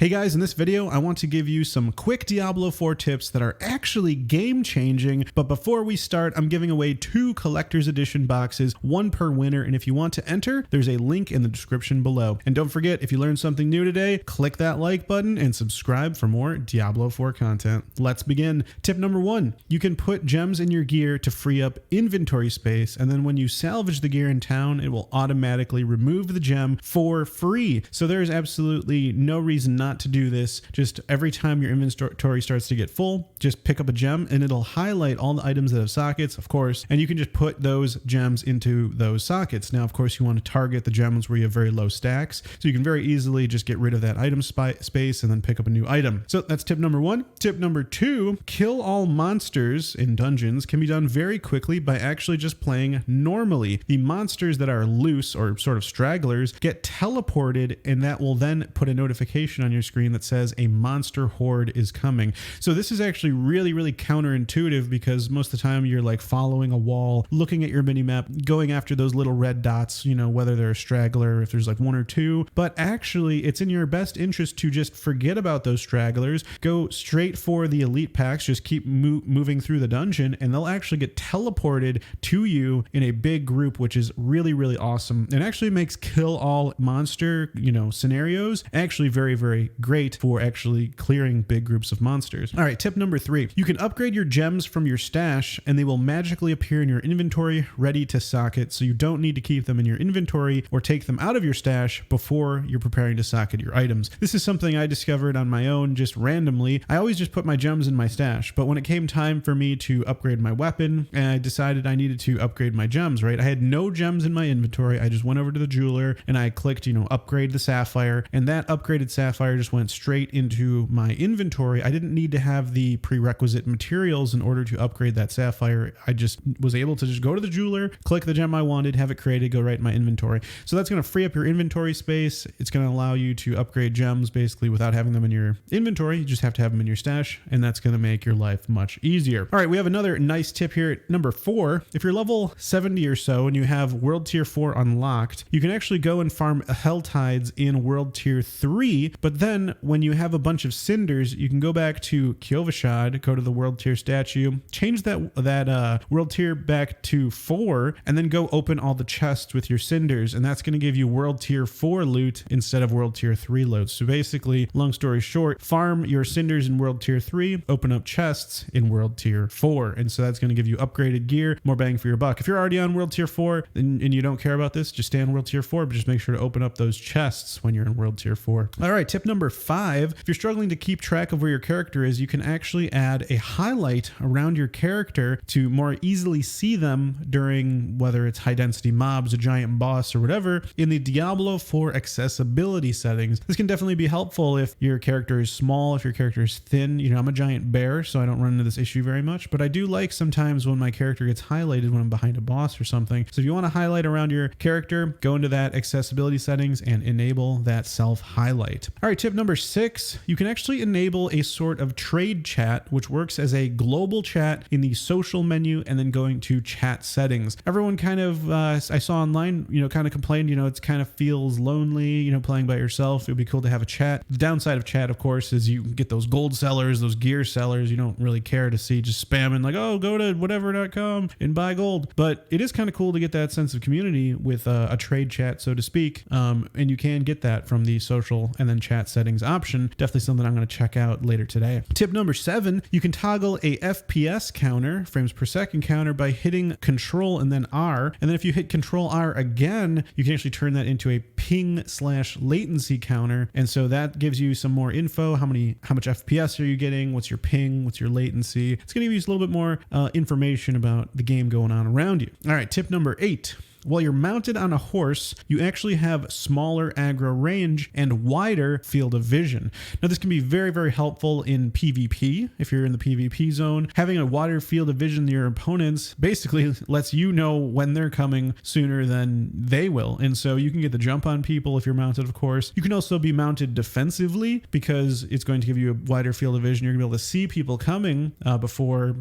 Hey guys, in this video, I want to give you some quick Diablo 4 tips that are actually game-changing, but before we start, I'm giving away 2 collector's edition boxes, 1 per winner, and if you want to enter, there's a link in the description below. And don't forget, if you learned something new today, click that like button and subscribe for more Diablo 4 content. Let's begin. Tip number 1, you can put gems in your gear to free up inventory space, and then when you salvage the gear in town, it will automatically remove the gem for free. So there's absolutely no reason not to do this. Just every time your inventory starts to get full, just pick up a gem and it'll highlight all the items that have sockets, of course, and you can just put those gems into those sockets. Now, of course, you want to target the gems where you have very low stacks, so you can very easily just get rid of that item space and then pick up a new item. So that's tip number 1. Tip number 2, kill all monsters in dungeons can be done very quickly by actually just playing normally. The monsters that are loose or sort of stragglers get teleported, and that will then put a notification on your screen that says a monster horde is coming. So this is actually really counterintuitive, because most of the time you're like following a wall, looking at your mini map, going after those little red dots, you know, whether they're a straggler, if there's like 1 or 2, but actually it's in your best interest to just forget about those stragglers, go straight for the elite packs, just keep moving through the dungeon, and they'll actually get teleported to you in a big group, which is really awesome. It actually makes kill all monster, scenarios actually very great for actually clearing big groups of monsters. All right, tip number 3, you can upgrade your gems from your stash and they will magically appear in your inventory ready to socket, so you don't need to keep them in your inventory or take them out of your stash before you're preparing to socket your items. This is something I discovered on my own just randomly. I always just put my gems in my stash, but when it came time for me to upgrade my weapon, I decided I needed to upgrade my gems, right? I had no gems in my inventory. I just went over to the jeweler and I clicked, upgrade the sapphire, and that upgraded sapphire just went straight into my inventory. I didn't need to have the prerequisite materials in order to upgrade that sapphire. I just was able to just go to the jeweler, click the gem I wanted, have it created, go right in my inventory. So that's going to free up your inventory space. It's going to allow you to upgrade gems basically without having them in your inventory. You just have to have them in your stash, and that's going to make your life much easier. All right, we have another nice tip here. Number 4, if you're level 70 or so and you have World Tier 4 unlocked, you can actually go and farm Hell Tides in World Tier 3, but then when you have a bunch of cinders, you can go back to Kyovashad, go to the World Tier statue, change that World Tier back to 4, and then go open all the chests with your cinders, and that's going to give you World Tier 4 loot instead of World Tier 3 loot. So basically, long story short, farm your cinders in World Tier 3, open up chests in World Tier 4, and so that's going to give you upgraded gear, more bang for your buck. If you're already on World Tier 4 and you don't care about this, just stay on World Tier 4, but just make sure to open up those chests when you're in World Tier 4. All right, tip number 5, if you're struggling to keep track of where your character is, you can actually add a highlight around your character to more easily see them during whether it's high density mobs, a giant boss, or whatever in the Diablo 4 accessibility settings. This can definitely be helpful if your character is small, if your character is thin. I'm a giant bear, so I don't run into this issue very much, but I do like sometimes when my character gets highlighted when I'm behind a boss or something. So if you want to highlight around your character, go into that accessibility settings and enable that self highlight. All right, tip number 6, you can actually enable a sort of trade chat, which works as a global chat in the social menu and then going to chat settings. Everyone kind of, I saw online, kind of complained, it kind of feels lonely, playing by yourself. It would be cool to have a chat. The downside of chat, of course, is you get those gold sellers, those gear sellers. You don't really care to see just spamming like, oh, go to whatever.com and buy gold. But it is kind of cool to get that sense of community with a trade chat, so to speak. And you can get that from the social and then chat settings option. Definitely something I'm going to check out later today. Tip number 7, you can toggle a FPS counter, frames per second counter, by hitting Control and then R. And then if you hit Control R again, you can actually turn that into a ping/latency counter. And so that gives you some more info. How much FPS are you getting? What's your ping? What's your latency? It's going to give you a little bit more information about the game going on around you. All right, tip number 8. While you're mounted on a horse, you actually have smaller aggro range and wider field of vision. Now, this can be very helpful in PvP. If you're in the PvP zone, having a wider field of vision than your opponents basically lets you know when they're coming sooner than they will. And so you can get the jump on people if you're mounted, of course. You can also be mounted defensively because it's going to give you a wider field of vision. You're going to be able to see people coming before,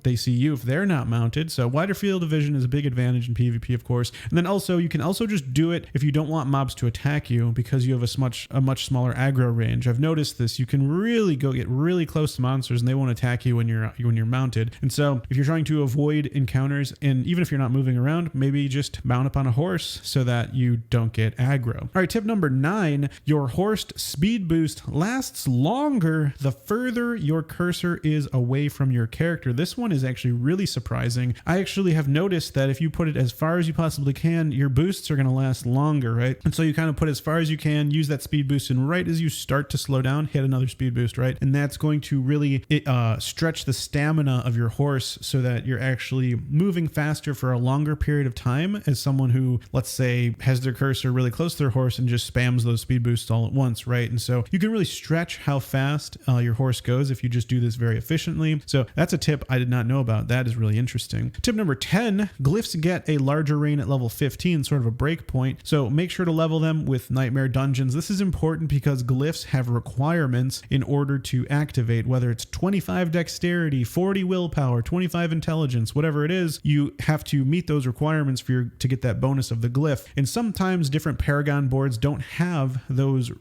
they see you if they're not mounted. So wider field of vision is a big advantage in PvP, of course. horse. And then also you can also just do it if you don't want mobs to attack you because you have a much smaller aggro range. I've noticed this. You can really get really close to monsters and they won't attack you when you're mounted. And so if you're trying to avoid encounters, and even if you're not moving around, maybe just mount up on a horse so that you don't get aggro. All right, tip number 9, your horse speed boost lasts longer the further your cursor is away from your character. This one is actually really surprising. I actually have noticed that if you put it as far as you possibly can, your boosts are going to last longer, right? And so you kind of put as far as you can, use that speed boost, and right as you start to slow down, hit another speed boost, right? And that's going to really stretch the stamina of your horse so that you're actually moving faster for a longer period of time as someone who, let's say, has their cursor really close to their horse and just spams those speed boosts all at once, right? And so you can really stretch how fast your horse goes if you just do this very efficiently. So that's a tip I did not know about. That is really interesting. Tip number 10, glyphs get a larger rain at level 15, sort of a break point. So make sure to level them with nightmare dungeons. This is important because glyphs have requirements in order to activate, whether it's 25 dexterity, 40 willpower, 25 intelligence, whatever it is, you have to meet those requirements to get that bonus of the glyph. And sometimes different Paragon boards don't have those,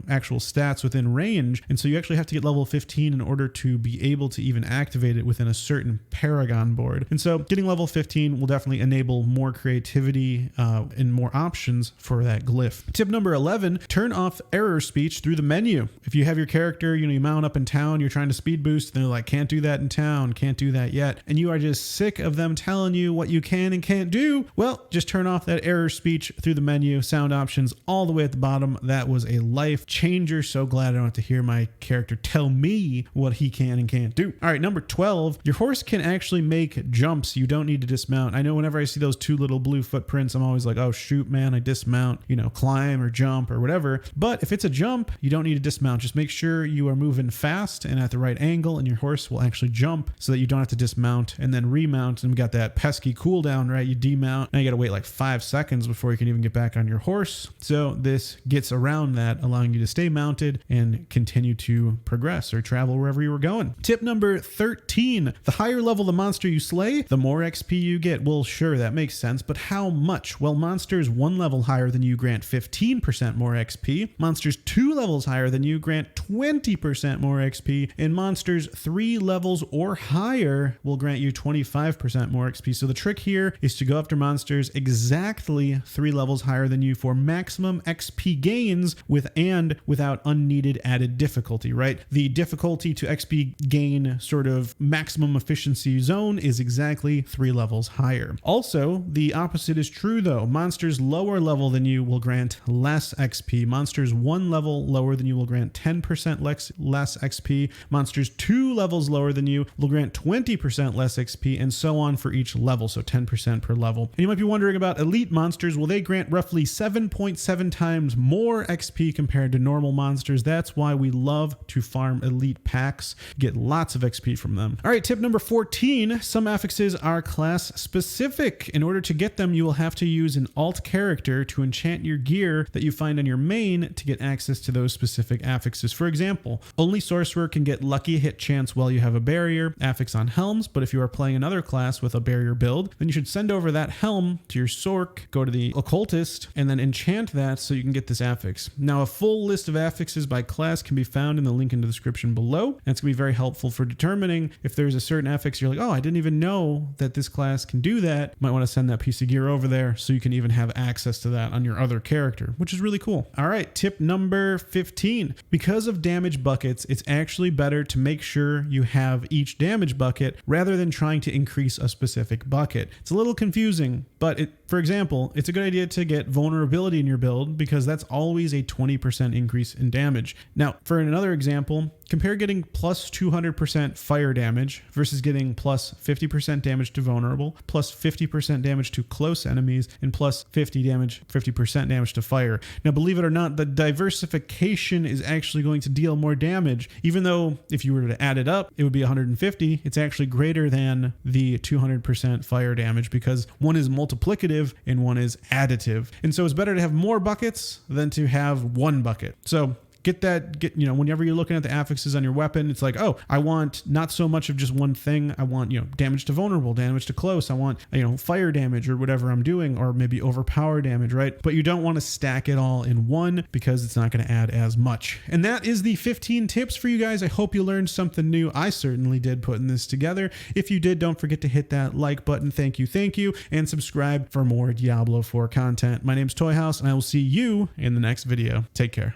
actual stats within range. And so you actually have to get level 15 in order to be able to even activate it within a certain Paragon board. And so getting level 15 will definitely enable more creativity and more options for that glyph. Tip number 11, turn off error speech through the menu. If you have your character, you mount up in town, you're trying to speed boost, and they're like, can't do that in town, can't do that yet. And you are just sick of them telling you what you can and can't do. Well, just turn off that error speech through the menu, sound options all the way at the bottom. That was a life changer. So glad I don't have to hear my character tell me what he can and can't do. All right, number 12, your horse can actually make jumps. You don't need to dismount. I know whenever I see those two little blue footprints, I'm always like, oh shoot, man, I dismount, climb or jump or whatever. But if it's a jump, you don't need to dismount. Just make sure you are moving fast and at the right angle, and your horse will actually jump so that you don't have to dismount and then remount. And we got that pesky cooldown, right? You demount, now you got to wait like 5 seconds before you can even get back on your horse. So this gets around that, allowing you to stay mounted and continue to progress or travel wherever you were going. Tip number 13, the higher level the monster you slay, the more XP you get. Well, sure, that makes sense, but how much? Well, monsters 1 level higher than you grant 15% more XP. Monsters 2 levels higher than you grant 20% more XP, and monsters 3 levels or higher will grant you 25% more XP. So the trick here is to go after monsters exactly 3 levels higher than you for maximum XP gains without unneeded added difficulty, right? The difficulty to XP gain sort of maximum efficiency zone is exactly 3 levels higher. Also, the opposite is true though. Monsters lower level than you will grant less XP. Monsters 1 level lower than you will grant 10% less XP. Monsters 2 levels lower than you will grant 20% less XP, and so on for each level, so 10% per level. And you might be wondering about elite monsters. Well, they grant roughly 7.7 times more XP compared to normal monsters. That's why we love to farm elite packs, get lots of XP from them. All right, tip number 14, some affixes are class specific. In order to get them, you will have to use an alt character to enchant your gear that you find on your main to get access to those specific affixes. For example, only sorcerer can get lucky hit chance while you have a barrier affix on helms, but if you are playing another class with a barrier build, then you should send over that helm to your sorc, go to the occultist, and then enchant that so you can get this affix. Now, a full list of affixes by class can be found in the link in the description below, and it's going to be very helpful for determining if there's a certain affix you're like, oh, I didn't even know that this class can do that. You might want to send that piece of gear over there so you can even have access to that on your other character, which is really cool. All right, tip number 15. Because of damage buckets, it's actually better to make sure you have each damage bucket rather than trying to increase a specific bucket. It's a little confusing, but for example, it's a good idea to get vulnerability in your build because that's always a 20% increase in damage. Now, for another example, compare getting plus 200% fire damage versus getting plus 50% damage to vulnerable, plus 50% damage to close enemies, and plus 50% damage to fire. Now, believe it or not, the diversification is actually going to deal more damage. Even though if you were to add it up, it would be 150, it's actually greater than the 200% fire damage because one is multiplicative and one is additive. And so it's better to have more buckets than to have one bucket. So you know, whenever you're looking at the affixes on your weapon, it's like, oh, I want not so much of just one thing. I want, you know, damage to vulnerable, damage to close. I want, you know, fire damage or whatever I'm doing, or maybe overpower damage, right? But you don't want to stack it all in one because it's not going to add as much. And that is the 15 tips for you guys. I hope you learned something new. I certainly did putting this together. If you did, don't forget to hit that like button. Thank you, and subscribe for more Diablo 4 content. My name's Toyhouze, and I will see you in the next video. Take care.